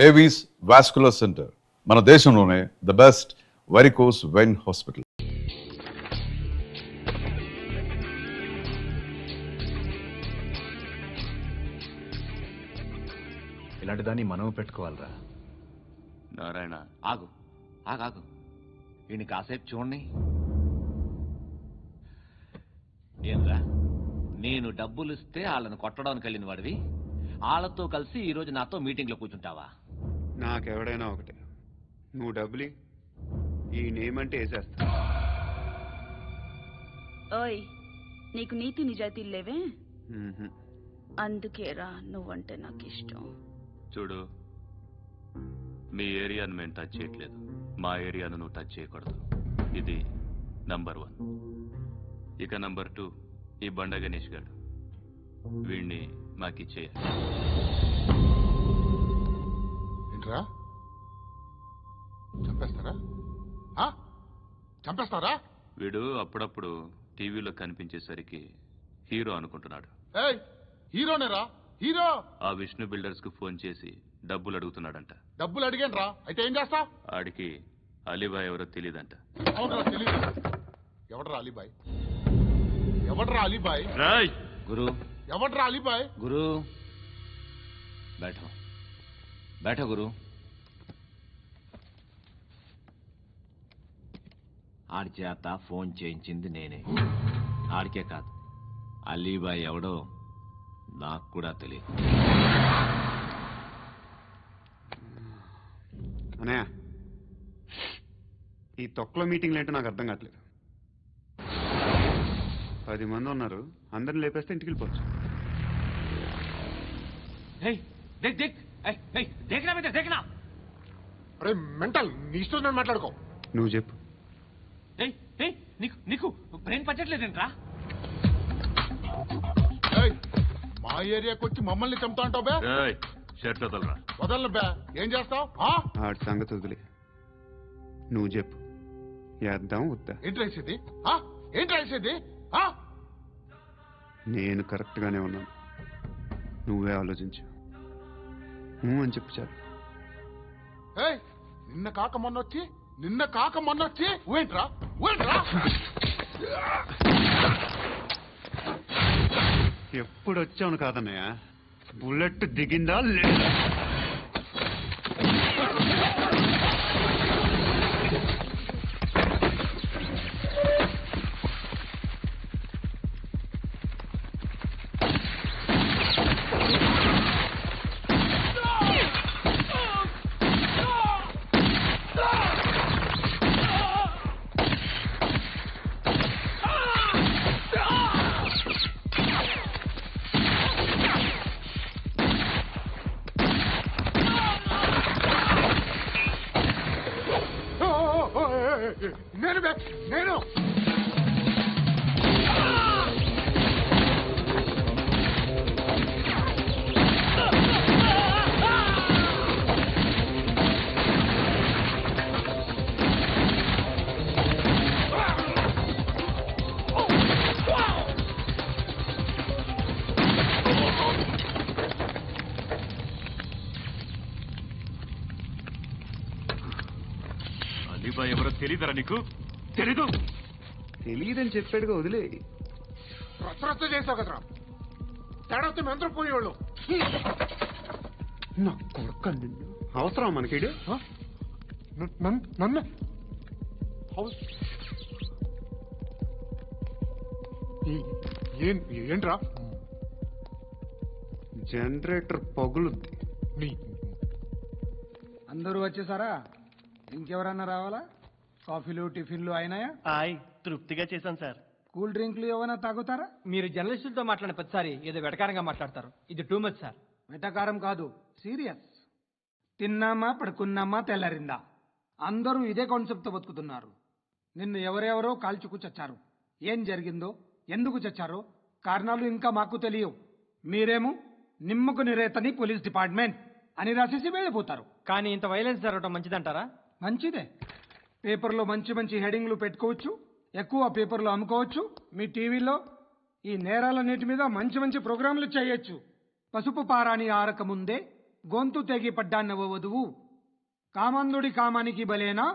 Avis vascular centre, మన దేశంలోనే the best varicose vein hospital. ఇలాంటి దాన్ని మనం పెట్టుకోవాలరా. నారాయణ ఆగు ఆగాగు, ఈయన కాసేపు చూడండి. ఏంరా, నేను డబ్బులు ఇస్తే వాళ్ళని కొట్టడానికి వెళ్ళిన వాడివి, వాళ్ళతో కలిసి ఈరోజు నాతో మీటింగ్లో కూర్చుంటావా? నాకెవడైనా ఒకటే, నువ్వు డబ్బులి ఈ నేమ్ అంటే వేసేస్తా. ఓయ్, నీకు నీతి నిజాయితీలు లేవే, అందుకేరా నువ్వంటే నాకు ఇష్టం. చూడు, మీ ఏరియాను మేము టచ్ చేయట్లేదు, మా ఏరియాను నువ్వు టచ్ చేయకూడదు. ఇది నంబర్ 1. ఇక నంబర్ 2, ఈ బండ గణేష్ గారు, వీణ్ణి మాకిచ్చేయాలి. ఏంట్రా, చంపేస్తారా? చంపేస్తారా? వీడు అప్పుడప్పుడు టీవీలో కనిపించేసరికి హీరో అనుకుంటున్నాడు. ఏయ్, హీరోనేరా, హీరో. ఆ విష్ణు బిల్డర్స్ కు ఫోన్ చేసి డబ్బులు అడుగుతున్నాడంట. డబ్బులు అడిగాను, అయితే ఏం చేస్తా? ఆడికి అలీబాయ్ ఎవరో తెలియదంట. అవునరా, తెలీదు. ఎవడరా అలీబాయ్? ఎవడరా అలీబాయ్? గురు, ఎవడరా అలీబాయ్? గురు బైఠో బైఠో గురు. ఆడి చేత ఫోన్ చేయించింది నేనే. ఆడికే కాదు, అలీబాయ్ ఎవడో నాకు కూడా తెలియదు. అనయ్య, ఈ తొక్కలో మీటింగ్లు ఏంటో నాకు అర్థం కావట్లేదు. 10 మంది ఉన్నారు, అందరిని లేపేస్తే ఇంటికి వెళ్ళిపోవచ్చు. అరే మెంటల్, నీ ఇష్టం నేను మాట్లాడుకో. నువ్వు చెప్పు. నీకు బ్రెయిన్ పచ్చట్లేదంట్రా? మా ఏరియాకి వచ్చి మమ్మల్ని చంపుతా అంటావు బే? షర్ట్ వదలరా. వదలను బే. ఏం చేస్తావు? ఆడి సంగతి వదిలే, నువ్వు చెప్పు. వేద్దాం వద్దా? ఏంటి రాసేది? ఏంటి రాసేది? నేను కరెక్ట్ గానే ఉన్నాను, నువ్వే ఆలోచించు. అని చెప్పు చాలు. నిన్న కాక మొన్నొచ్చి ఊయంట్రా, ఊయంట్రా. ఎప్పుడు వచ్చావును కాదన్నయ్య, బుల్లెట్ దిగిందా లేదా? నేను అలీబాయ్ ఎవరో తెలీదరా నీకు? తెలీదు? తెలియదని చెప్పాడుగా, వదిలే. రచ్చ చేసావు కదరా, తేడా వస్తే మెంతరం పోయేవాళ్ళు. నా కొడుకు అవసరం మనకి. నన్ను ఏంట్రా? జనరేటర్ పగులుద్ది. అందరూ వచ్చేసారా? ఇంకెవరన్నా రావాలా? కాఫీలు టిఫిన్లు అయినాయా? తృప్తిగా చేశాను సార్. కూల్ డ్రింక్లు ఏమైనా తాగుతారా? మీరు జర్నలిస్టులతో మాట్లాడిన ప్రతిసారి ఏదో వెటకారంగా మాట్లాడతారు. ఇది టూ మచ్ సార్. వెటకారం కాదు, సీరియస్. తిన్నామా పడుకున్నామా తెల్లారిందా, అందరూ ఇదే కాన్సెప్ట్తో బతుకుతున్నారు. నిన్ను ఎవరెవరో కాల్చుకు చచ్చారు. ఏం జరిగిందో, ఎందుకు చచ్చారో కారణాలు ఇంకా మాకు తెలియవు. మీరేమో నిమ్మకు నిరేతని పోలీస్ డిపార్ట్మెంట్ అని రాసేసి వెళ్ళిపోతారు. కానీ ఇంత వైలెన్స్ జరగడం మంచిదంటారా? మంచిదే. పేపర్లో మంచి మంచి హెడింగ్లు పెట్టుకోవచ్చు, ఎక్కువ పేపర్లు అమ్ముకోవచ్చు. మీ టీవీలో ఈ నేరాలన్నిటి మీద మంచి మంచి ప్రోగ్రాంలు చేయొచ్చు. పసుపు పారాని ఆరక ముందే గొంతు తెగి పడ్డాన్నవ వధువు. కామందుడి కామానికి బలేనా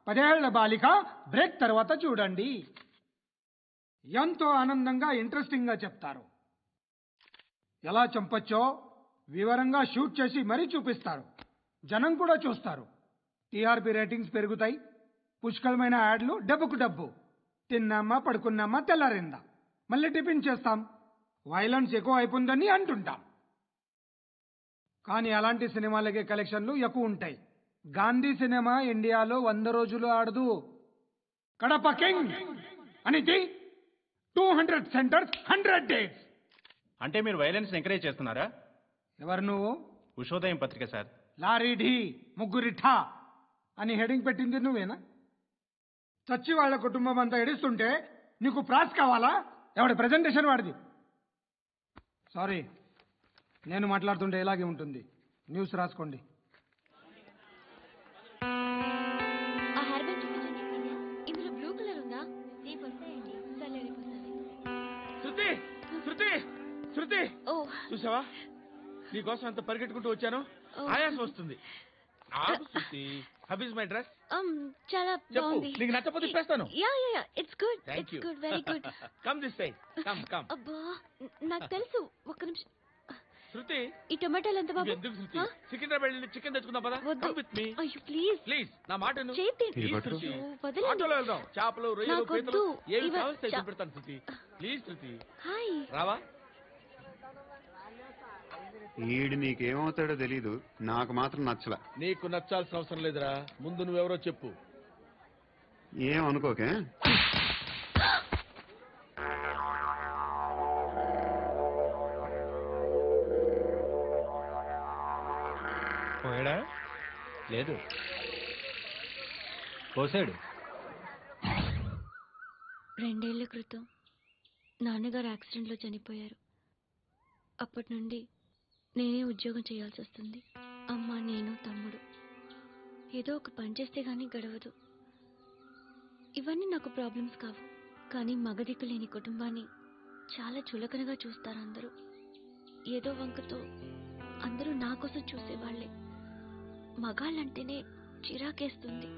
10 ఏళ్ల బాలిక బ్రేక్ తర్వాత చూడండి. ఎంతో ఆనందంగా ఇంట్రెస్టింగ్గా చెప్తారు. ఎలా చంపచ్చో వివరంగా షూట్ చేసి మరీ చూపిస్తారు. జనం కూడా చూస్తారు. టీఆర్పీ రేటింగ్స్ పెరుగుతాయి. పుష్కలమైన యాడ్లు, డబ్బుకు డబ్బు. తిన్నామా పడుకున్నామా తెల్లారిందా, మళ్ళీ టిఫిన్ చేస్తాం. వైలెన్స్ ఎక్కువ అయిపోయిందని అంటుంటాం. కానీ అలాంటి సినిమాలకే కలెక్షన్లు ఎక్కువ ఉంటాయి. గాంధీ సినిమా ఇండియాలో 100 రోజులు ఆడదు. కడప కింగ్ అనేది 200 సెంటర్స్ 100 డేస్. అంటే మీరు వైలెన్స్ ఎంకరేజ్ చేస్తున్నారా? ఎవరు నువ్వు? ఉషోదయం పత్రిక సార్. లారీ ఢీ ముగ్గురి ఠా అని హెడింగ్ పెట్టింది నువ్వేనా? చచ్చి వాళ్ళ కుటుంబం అంతా ఎడుస్తుంటే నీకు ప్రాస్ కావాలా? ఎవడి ప్రెజెంటేషన్ వాడిది. సారీ, నేను మాట్లాడుతుంటే ఇలాగే ఉంటుంది. న్యూస్ రాసుకోండి. ఆ హెయిర్ బ్యాండ్ చూపించండి. ఇందులో బ్లూ కలర్ ఉందా? రేపు వస్తాయండి. సరే రేపు వస్తాయి. శృతి శృతి శృతి, ఓ చూసావా నీకోసం ఎంత పరిగెట్టుకుంటూ వచ్చాను. ఓ. ఆయాసం వస్తుంది. ఆగు Shruti. How is my dress? చాలా చెప్పు. బాగుంది. నీకు నచ్చకపోతే తిప్పేస్తాను. Yeah yeah yeah, it's good. Thank it's you. Good, very good. Come this side. Come come. అబ్బా, నాకు తెలుసు. ఒక్క నిమిషం. శృతి, ఈ టొమాటోలు ఎంత బాబు? ఎందుకు శృతి? ఆ? సికింద్రాబాద్ వెళ్ళి చికెన్ తెచ్చుకుందాం పదా. వద్దు. కమ్ విత్ మీ అయ్యో ప్లీజ్ ప్లీజ్. నా మాట విను. చేతి Please, పట్టు. శృతి. వదలండి. ఆటోలో వెళ్దాం. చేపలు, రొయ్యలు, నాకు పీతలు వద్దు. ఏవి ఇవ- కావాల్సి చా- పెడతాను శృతి. Please Shruti. హాయ్. రావా? ఈడు నీకేమవుతాడో తెలీదు, నాకు మాత్రం నచ్చల. నీకు నచ్చాల్సిన అవసరం లేదురా. ముందు నువ్వెవరో చెప్పు. ఏం అనుకోకే. పోయాడా? లేదు, పోసాడు. 2 ఏళ్ల క్రితం నాన్నగారు యాక్సిడెంట్లో చనిపోయారు. అప్పటి నుండి నేనే ఉద్యోగం చేయాల్సి వస్తుంది. అమ్మ, నేను, తమ్ముడు ఏదో ఒక పని చేస్తే గానీ గడవదు. ఇవన్నీ నాకు ప్రాబ్లమ్స్ కావు. కానీ మగదిక్కు లేని కుటుంబాన్ని చాలా చులకనగా చూస్తారు అందరూ. ఏదో వంకతో అందరూ నా కోసం చూసేవాళ్లే. మగాళ్ళంటేనే చిరాకేస్తుంది.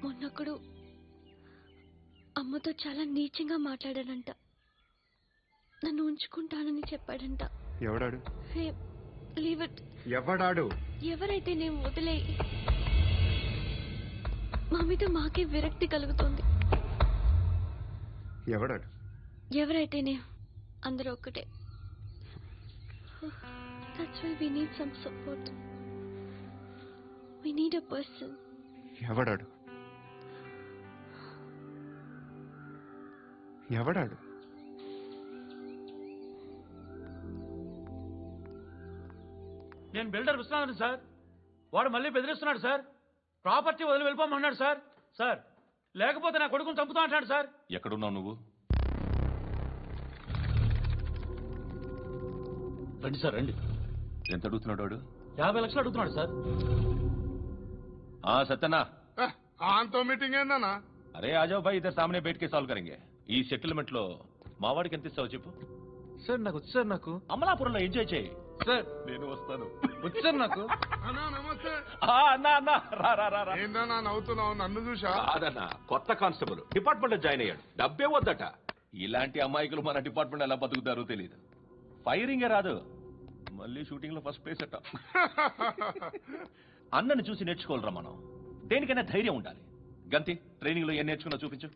మొన్నొక్కడు అమ్మతో చాలా నీచంగా మాట్లాడాడంట. నన్ను ఉంచుకుంటానని చెప్పాడంట. ఎవడాడు? హే, లీవ్ ఇట్. ఎవడాడు? ఎవరైతే నేను వదిలే. మా మీద మాకే విరక్తి కలుగుతుంది. ఎవడాడు? ఎవరైతే నేను అందరూ ఒక్కటే. That's why we need some support. We need a person. ఎవడాడు? ఎవడాడు? నేను బిల్డర్ విశ్వనాథన్ సార్. వాడు మళ్ళీ బెదిరిస్తున్నాడు సార్. ప్రాపర్టీ వదిలి వెళ్ళిపోమన్నాడు సార్. సార్, లేకపోతే నా కొడుకుని చంపుతా అంటాడు సార్. ఎక్కడున్నావు నువ్వు? రండి సార్, రండి. ఎంత అడుగుతున్నాడు వాడు? 50 లక్షలు అడుగుతున్నాడు సార్. సత్యనా, ఆంతో మీటింగ్ ఏందన్నా? అరే ఆజావ్ భాయ్, ఇద్దరు సామనే బయటకే సాల్వ్ కరెంగే. ఈ సెటిల్మెంట్ లో మావాడికి ఎంత ఇస్తావు చెప్పు. సార్ నాకు వచ్చు సార్. నాకు అమలాపురంలో ఎంజాయ్ చేయి సార్. నేను వస్తాను. వచ్చు సార్ నాకు. అన్నా నమస్తే. అన్నా అన్నా, రా రా రా రా. ఏందన్నా నవ్వుతున్నావు? నన్ను చూసా? కాదన్నా, కొత్త కానిస్టేబుల్ డిపార్ట్మెంట్ లో జాయిన్ అయ్యాడు. డబ్బే వద్దట. ఇలాంటి అమాయకులు మన డిపార్ట్మెంట్ ఎలా బతుకుతారో తెలియదు. ఫైరింగే రాదు, మళ్ళీ షూటింగ్ లో ఫస్ట్ ప్లేస్ అట్ట. అన్నని చూసి నేర్చుకోవాలరా మనం. దేనికైనా ధైర్యం ఉండాలి. గంతి, ట్రైనింగ్ లో ఏం నేర్చుకున్నా చూపించు.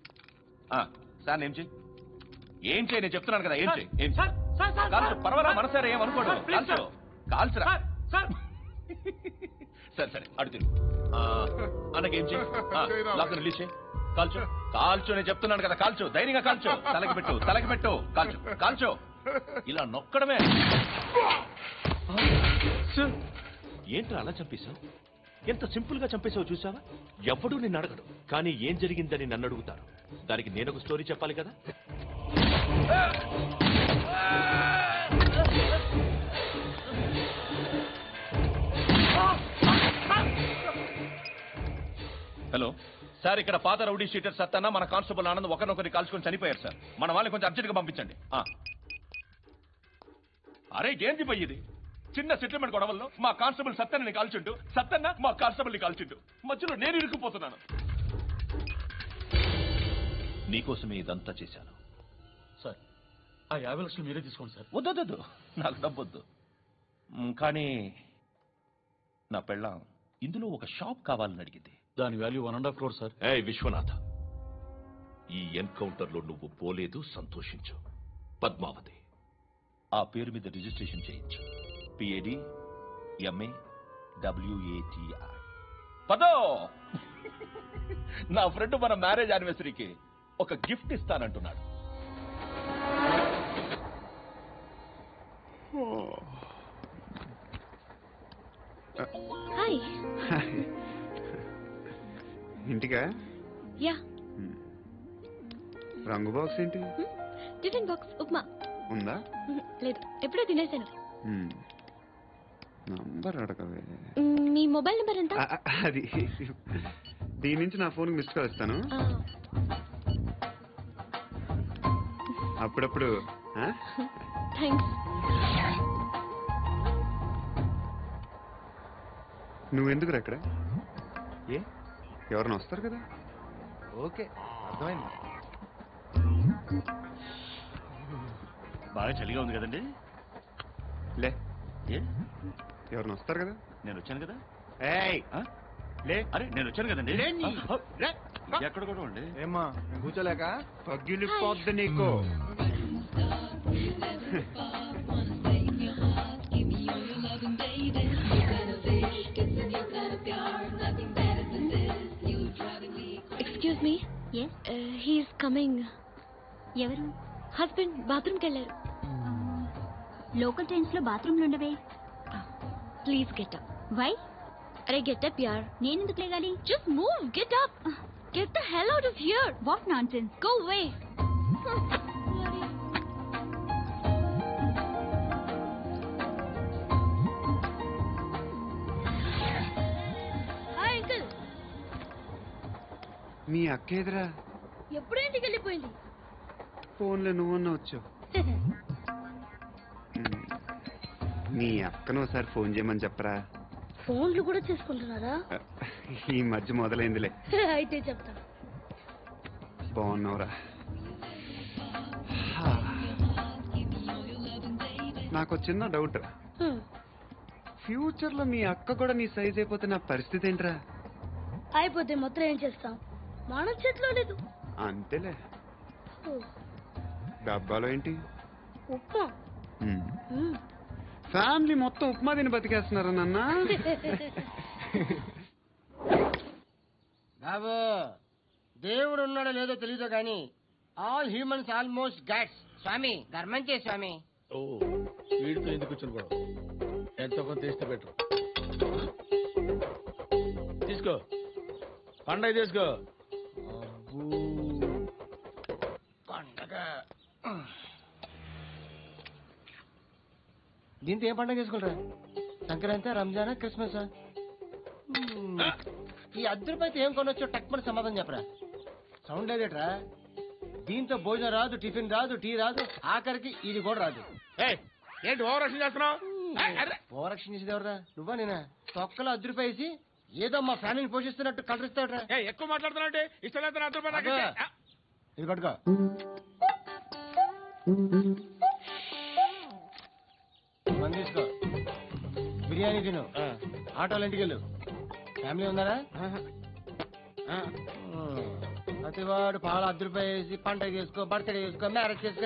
సార్ ఏం చేయి, ఏం చేయి, నేను చెప్తున్నాను కదా. ఏం చేయి, ఏం సార్, సార్, సార్, కాల్చు. సార్. పర్వాలా, మనసారా ఏమనుకోడు. సార్, ప్లీజ్ కాల్చు, కాల్చురా. Sir, sir. సరే సరే, అడు తిరుగు. అన్నకేం చేయి, లాక్ రిలీజ్ చేయి. కాల్చు, కాల్చు, నేను చెప్తున్నాను కదా. కాల్చు, ధైర్యంగా కాల్చు. తలకి పెట్టు, తలకి పెట్టు. కాల్చు, కాల్చు. ఇలా నొక్కడమే. ఏంట్రా అలా చంపేశావు? ఎంత సింపుల్ గా చంపేశావు చూసావా? ఎవడూ నిన్ను అడగడు, కానీ ఏం జరిగిందని నన్ను అడుగుతారు. దానికి నేను ఒక స్టోరీ చెప్పాలి కదా. హలో సార్, ఇక్కడ పాత రౌడీ షీటర్ సత్తన్న, మన కానిస్టేబుల్ ఆనంద్ ఒకరినొకరిని కాల్చుకొని చనిపోయారు సార్. మన వాళ్ళని కొంచెం అర్జెంట్ గా పంపించండి. అరే ఏంది పోయి ఇది? చిన్న సెటిల్మెంట్ గొడవల్లో మా కానిస్టేబుల్ సత్తన్నని కాల్చిండు, సత్తన్న మా కానిస్టేబుల్ని కాల్చిండు. మధ్యలో నేను ఇరుక్కుపోతున్నాను. నీకోసమే ఇదంతా చేశాను. సార్ ఆ 50 లక్షలు మీరే తీసుకోండి సార్. వద్దొద్దు, నాకు డబ్బొద్దు. కానీ నా పెళ్ళాం ఇందులో ఒక షాప్ కావాలని అడిగింది. దాని వాల్యూ 1.5 crore సార్. ఏ విశ్వనాథ, ఈ ఎన్కౌంటర్ లో నువ్వు పోలేదు, సంతోషించు. పద్మావతి ఆ పేరు మీద రిజిస్ట్రేషన్ చేయించు. PADMAWATI. పదో, నా ఫ్రెండ్ మన మ్యారేజ్ యానివర్సరీకి ఒక గిఫ్ట్ ఇస్తానంటున్నాడు. హాయ్. ఇంటికా? యా. రంగు బాక్స్ ఏంటి? Tiffin box upma. ఉందా? లేదు, ఎప్పుడో తినేసాను. నంబర్ అడగవే. మీ మొబైల్ నెంబర్ ఎంత? అది దీని నుంచి నా ఫోన్కి మిస్ కాల్ ఇస్తాను. అప్పుడప్పుడు. థ్యాంక్స్. నువ్వెందుకు అక్కడ? ఏ ఎవరైనా వస్తారు కదా? ఓకే, అర్థమైంది. బాగా చలిగా ఉంది కదండి. లే, ఏ ఎవరైనా వస్తారు కదా? నేను వచ్చాను కదా. ఏయ్ లే. అరే నేను వచ్చాను కదండి. ఎక్కడ కూడా ఉండి ఏమ్మా కూర్చోలేక పగిలిపోద్ది నీకు. Excuse me. He's coming. ఎవరు? హస్బెండ్ బాత్రూమ్కి వెళ్ళారు. లోకల్ ట్రైన్స్ లో బాత్రూమ్లు ఉండవే. Please get up. వై? అరే గెట్ అప్ యార్. నేనెందుకు లేగాలి? Just move, get up. Get the hell out of here. What nonsense. Go away. Hi uncle. మీ అక్క ఎదురా? ఎప్పుడు ఇంటికి వెళ్ళిపోయింది. ఫోన్లో నువ్వన్నా వచ్చావు. మీ అక్కను ఒకసారి ఫోన్ చేయమని చెప్పరా. ఫోన్లు కూడా చేసుకుంటున్నారా? ఈ మధ్య మొదలైందిలే. అయితే చెప్తా. బాగున్నావురా? నాకు చిన్న డౌట్. ఫ్యూచర్ లో మీ అక్క కూడా నీ సైజ్ అయిపోతే నా పరిస్థితి ఏంట్రా? అయిపోతే మొత్తం ఏం చేస్తాం, మన చేతిలో లేదు. అంతేలే. డబ్బాలో ఏంటి? ఉప్మా. ఫ్యామిలీ మొత్తం ఉప్మా తిని బతికేస్తున్నారా నాన్న? బాబు, దేవుడు ఉన్నాడో లేదో తెలియదు కానీ ఆల్ హ్యూమన్స్ ఆల్మోస్ట్ గాడ్స్. స్వామి ధర్మం చే స్వామి. ఓ వీడితో ఎందుకు కూర్చొని కూడా ఎంతో కొంత తీస్తే బెటర్. తీసుకో, పండగ తీసుకో. పండగ దీంతో ఏం పండగ చేసుకుంటారా? సంక్రాంతి, రంజానా, క్రిస్మస్? ఈ ₹10 ఏం కొనొచ్చో టక్మని సమాధానం చెప్పరా. సౌండ్ లేదేట్రా? దీంతో భోజనం రాదు, టిఫిన్ రాదు, టీ రాదు, ఆఖరికి ఇది కూడా రాదు. ఏంటి ఓవర్ రక్షణ చేస్తున్నావు? ఓవర్ రక్షణ చేసేది ఎవరా? నువ్వా నేనా? తొక్కలో ₹10 వేసి ఏదో మా ఫ్యామిలీని పోషిస్తున్నట్టు కలరిస్తాడరా. ఎక్కువ మాట్లాడుతున్నావు. ఇష్టం లేదు. ఇది పట్టుకో. మంది తీసుకో, బిర్యానీ తిను, ఆటోలు ఇంటికి వెళ్ళు. ఫ్యామిలీ ఉన్నారా? ప్రతివాడు పాలు ₹10 వేసి పండగ చేసుకో, బర్త్డే చేసుకో, మ్యారేజ్ చేసుకో.